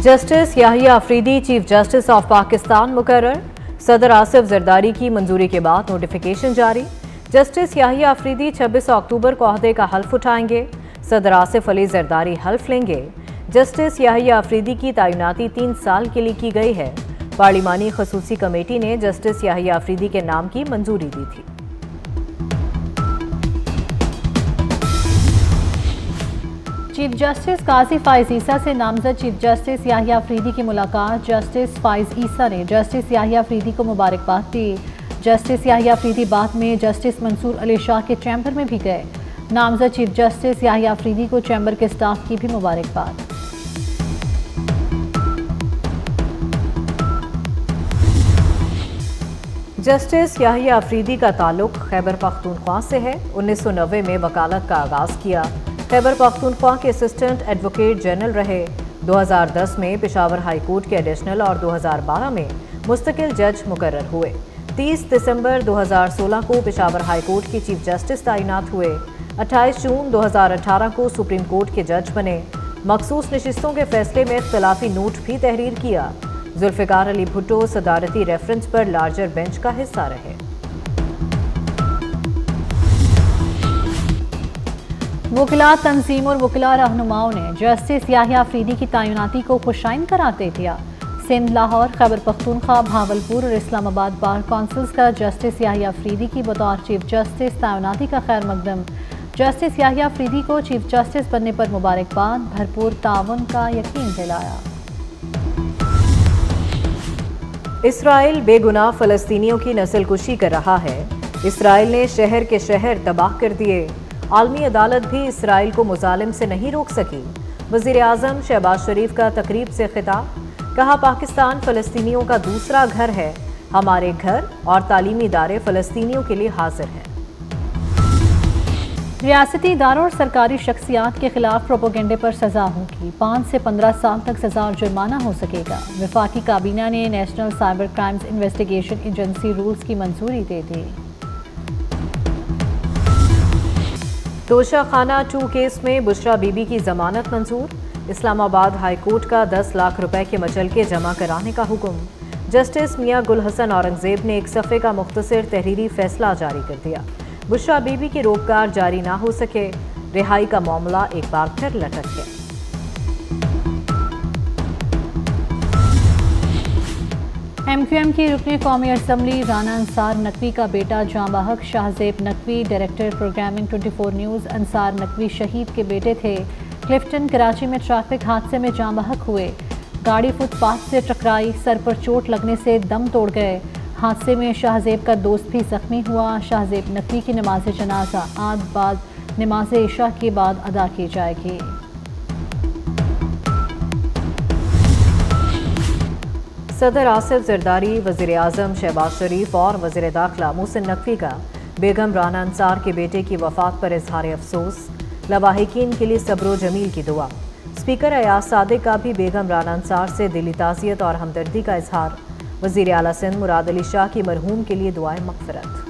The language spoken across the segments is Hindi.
Justice Yahya Afridi chief justice of Pakistan मुकर्रर। सदर आसिफ जरदारी की मंजूरी के बाद नोटिफिकेशन जारी। जस्टिस याहिया अफरीदी 26 अक्टूबर को ओहदे का हल्फ उठाएंगे। सदर आसिफ अली जरदारी हल्फ लेंगे। जस्टिस याहिया अफरीदी की तैनाती 3 साल के लिए की गई है। पार्लिमानी खसूसी कमेटी ने जस्टिस याहिया अफरीदी के नाम की मंजूरी दी थी। चीफ जस्टिस काजी फाइज ईसा से नामजद चीफ जस्टिस याहिया अफरीदी की मुलाकात। जस्टिस फाइज ईसा ने जस्टिस याहिया अफरीदी को मुबारकबाद दी। जस्टिस याहिया अफरीदी बाद में जस्टिस मंसूर अली शाह के चैम्बर में भी गए। नामजद चीफ जस्टिस याहिया अफरीदी को चैम्बर के स्टाफ की भी मुबारकबाद। जस्टिस याहिया अफरीदी का ताल्लुक खैबर पख्तूनख्वा से है। 1990 में वकालत का आगाज किया। खैबर पख्तूनख्वा के असिस्टेंट एडवोकेट जनरल रहे। 2010 में पेशावर हाई कोर्ट के एडिशनल और 2012 में मुस्तकिल जज मुकर्रर हुए। 30 दिसंबर 2016 को पेशावर हाई कोर्ट के चीफ जस्टिस तैनात हुए। 28 जून 2018 को सुप्रीम कोर्ट के जज बने। मखसूस नशिस्तों के फैसले में इख्तलाफी नोट भी तहरीर किया। जुल्फ़िकार अली भुट्टो सदारती रेफरेंस पर लार्जर बेंच का हिस्सा रहे। वकिला तंजीम और वकिला रहनुमाओं ने जस्टिस याहिया अफरीदी की तैनाती को खुशाइन करार दे दिया। सिंध, लाहौर, खैबर पख्तूनख्वा, भावलपुर और इस्लामाबाद बार काउंसिल्स का जस्टिस याहिया अफरीदी की बतौर चीफ जस्टिस तैनाती का खैर मकदम। जस्टिस याहिया अफरीदी को चीफ जस्टिस बनने पर मुबारकबाद, भरपूर ताउन का यकीन दिलाया। इसराइल बेगुनाह फ़लस्तीनियों की नस्लकुशी कर रहा है। इसराइल ने शहर के शहर तबाह कर दिए। आलमी अदालत भी इसराइल को मुजालिम से नहीं रोक सकी। वज़ीर आज़म शहबाज शरीफ का तकरीब से खिताब, कहा पाकिस्तान फ़लस्तीनियों का दूसरा घर है। हमारे घर और तालीमी इदारे फ़लस्तीनियों के लिए हाजिर हैं। रियासती इदारों और सरकारी शख्सियात के खिलाफ प्रोपोगेंडे पर सजा होगी। 5 से 15 साल तक सजा और जुर्माना हो सकेगा। वफाकी काबीना ने national cyber crimes investigation agency rules की मंजूरी दे दी। तोशाखाना 2 केस में बुशरा बीबी की जमानत मंजूर। इस्लामाबाद हाई कोर्ट का 10 लाख रुपए के मचलके जमा कराने का हुक्म। जस्टिस मियां गुल हसन औरंगजेब ने एक सफ़े का मुख्तसर तहरीरी फैसला जारी कर दिया। बुशरा बीबी के रोजगार जारी ना हो सके। रिहाई का मामला एक बार फिर लटक गया। MQM की रुकने कौमी असम्बली राना अंसार नकवी का बेटा जांबहक Shahzeb Naqvi director programming 24 news Ansar Naqvi शहीद के बेटे थे। क्लिफ्टन कराची में ट्रैफिक हादसे में जांबहक हुए। गाड़ी फुटपाथ से टकराई, सर पर चोट लगने से दम तोड़ गए। हादसे में शाहजेब का दोस्त भी जख्मी हुआ। शाहजेब नकवी की नमाज जनाजा आज बाद नमाज इशा के बाद अदा की जाएगी। सदर आसिफ जरदारी, वज़ीर आज़म शहबाज शरीफ और वज़ीर दाखिला मोहसिन नकवी का बेगम राना अंसार के बेटे की वफ़ात पर इजहार अफसोस। लवाहिकीन के लिए सब्र जमील की दुआ। स्पीकर अयाज सादिक का भी बेगम राना अंसार से दिली ताज़ियत और हमदर्दी का इजहार। वज़ीर आला सिंध मुराद अली शाह की मरहूम के लिए दुआए मग़फ़िरत।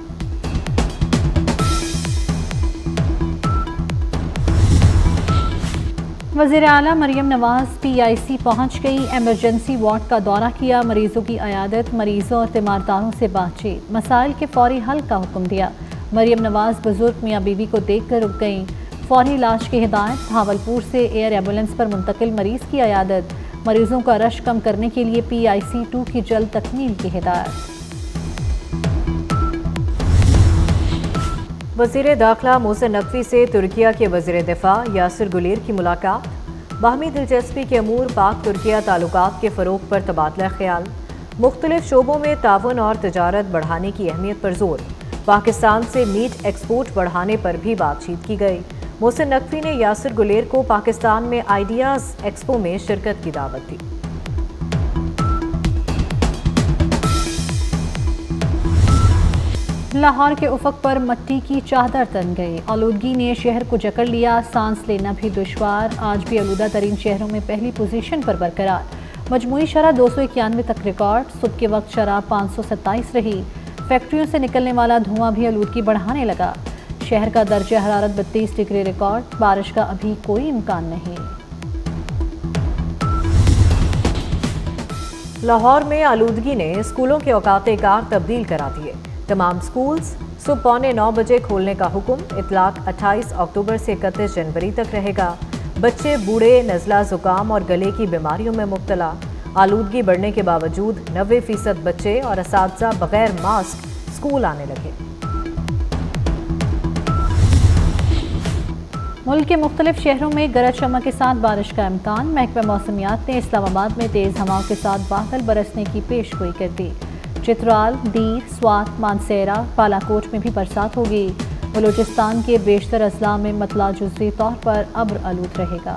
वज़ीर आला मरियम नवाज PIC पहुँच गई। एमरजेंसी वार्ड का दौरा किया। मरीजों की अयादत, मरीजों और तीमारदारों से बातचीत, मसाइल के फौरी हल का हुक्म दिया। मरियम नवाज बुजुर्ग मियाँ बीबी को देख कर रुक गईं। फौरी इलाज की हिदायत। भावलपुर से एयर एम्बुलेंस पर मुंतकिल मरीज की अयादत। मरीजों का रश कम करने के लिए PIC 2 की जल्द तकमील की हिदायत। वज़ीर दाखिला मोहसिन नकवी से तुर्किया के वज़ीर दिफा यासिर गुलेर की मुलाकात। बाहमी दिलचस्पी के अमूर पाक तुर्किया ताल्लुकात के फ़रोग पर तबादला ख्याल। मुख्तलिफ शोबों में ताउन और तजारत बढ़ाने की अहमियत पर जोर। पाकिस्तान से मीट एक्सपोर्ट बढ़ाने पर भी बातचीत की गई। मोहसिन नकवी ने यासिर गुलेर को पाकिस्तान में आइडियाज़ एक्सपो में शिरकत की दावत दी। लाहौर के उफक पर मट्टी की चादर तन गई। आलूदगी ने शहर को जकड़ लिया। सांस लेना भी दुश्वार। आज भी आलूदा तरीन शहरों में पहली पोजीशन पर बरकरार। मजमूई शरह 291 तक रिकॉर्ड। सुबह के वक्त शरह 527 रही। फैक्ट्रियों से निकलने वाला धुआं भी आलूदगी बढ़ाने लगा। शहर का दर्जा हरारत 32 डिग्री रिकॉर्ड। बारिश का अभी कोई इम्कान नहीं। लाहौर में आलूदगी ने स्कूलों के औकात कार तब्दील करा दिए। तमाम स्कूल्स सुबह 8:45 बजे खोलने का हुक्म। इतलाक 28 अक्टूबर से 31 जनवरी तक रहेगा। बच्चे बूढ़े नज़ला जुकाम और गले की बीमारियों में मुब्तला। आलूदगी बढ़ने के बावजूद 90% बच्चे और असातिज़ा बगैर मास्क स्कूल आने लगे। मुल्क के मुख्तलिफ शहरों में गरज चमक के साथ बारिश का इम्कान। महकमा मौसमियात ने इस्लामाबाद में तेज़ हवाओं के साथ बादल बरसने की पेशगोई कर दी। चित्राल, दीर, स्वात, मानसेरा, बालाकोट में भी बरसात होगी। बलूचिस्तान के बेशतर अजला में मतला जुज़वी तौर पर अब्र आलूद रहेगा।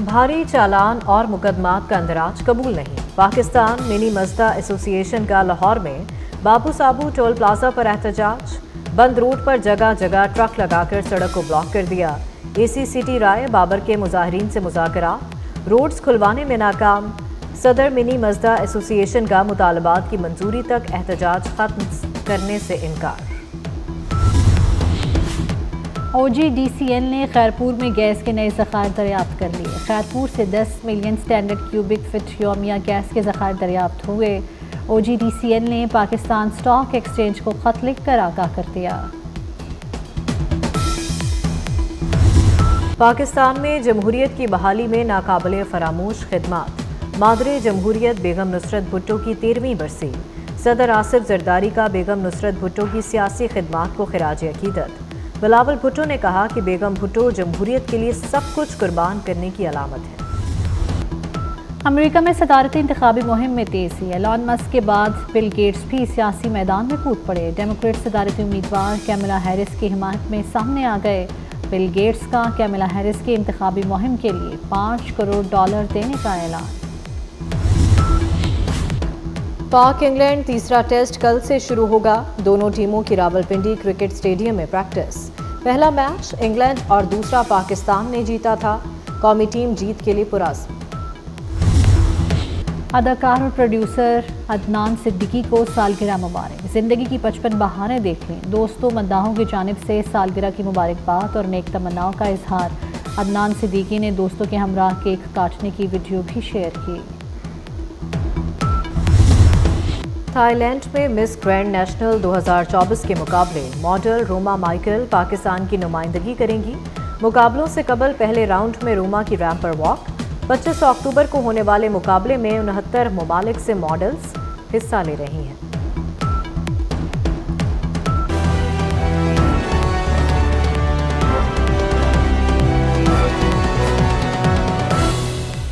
भारी चालान और मुकदमात का अंदराज कबूल नहीं। पाकिस्तान मिनी मजदा एसोसिएशन का लाहौर में बाबू साबू टोल प्लाजा पर एहतजाज। बंद रोड पर जगह जगह ट्रक लगाकर सड़क को ब्लॉक कर दिया। एसी सिटी राय बाबर के मुजाहिरीन से मुज़ाकरा। रोड्स खुलवाने में नाकाम। सदर मिनी मजदा एसोसिएशन का मुतालबात की मंजूरी तक एहतजाज खत्म करने से इनकार। OGDCL ने खैरपुर में गैस के नए ज़खायर दरियाफ्त कर लिए। खैरपुर से 10 मिलियन स्टैंडर्ड क्यूबिक फिट योमिया गैस के ज़खायर दरियाफ्त हुए। OGDCL ने पाकिस्तान स्टॉक एक्सचेंज को खत लिख कर आगाह कर दिया। पाकिस्तान में जमहूरियत की बहाली में नाकाबिले फरामोश खिदमात। मादरे जमहूरियत बेगम नुसरत भुट्टो की 13वीं बरसी। सदर आसिफ जरदारी का बेगम नुसरत भुट्टो की सियासी खिदमात को खिराज अकीदत। बिलावल भुट्टो ने कहा कि बेगम भुट्टो जमहूरियत के लिए सब कुछ कुर्बान करने की अलामत है। अमेरिका में सदारती इंतखाबी मुहिम में तेजी। एलन मस्क के बाद बिल गेट्स भी सियासी मैदान में कूद पड़े। डेमोक्रेट सदारती उम्मीदवार कैमला हैरिस की हिमायत में सामने आ गए। बिल गेट्स का कैमला हैरिस की इंतखाबी मुहिम के लिए $5 करोड़ देने का ऐलान। पाक इंग्लैंड तीसरा टेस्ट कल से शुरू होगा। दोनों टीमों की रावलपिंडी क्रिकेट स्टेडियम में प्रैक्टिस। पहला मैच इंग्लैंड और दूसरा पाकिस्तान ने जीता था। कौमी टीम जीत के लिए पुरज़्म। अदाकार और प्रोड्यूसर अदनान सिद्दीकी को सालगिरह मुबारक। ज़िंदगी की 55 बहारें देख लें। दोस्तों मद्दाहों की जानिब से सालगिरह की मुबारकबाद और नेक तमन्नाओं का इजहार। अदनान सिद्दीकी ने दोस्तों के हमरा केक काटने की वीडियो भी शेयर की। थाईलैंड में मिस ग्रैंड नेशनल 2024 के मुकाबले मॉडल रोमा माइकल पाकिस्तान की नुमाइंदगी करेंगी। मुकाबलों से कबल पहले राउंड में रोमा की रैंप पर वॉक। 25 अक्टूबर को होने वाले मुकाबले में 69 ममालिक से मॉडल्स हिस्सा ले रही हैं।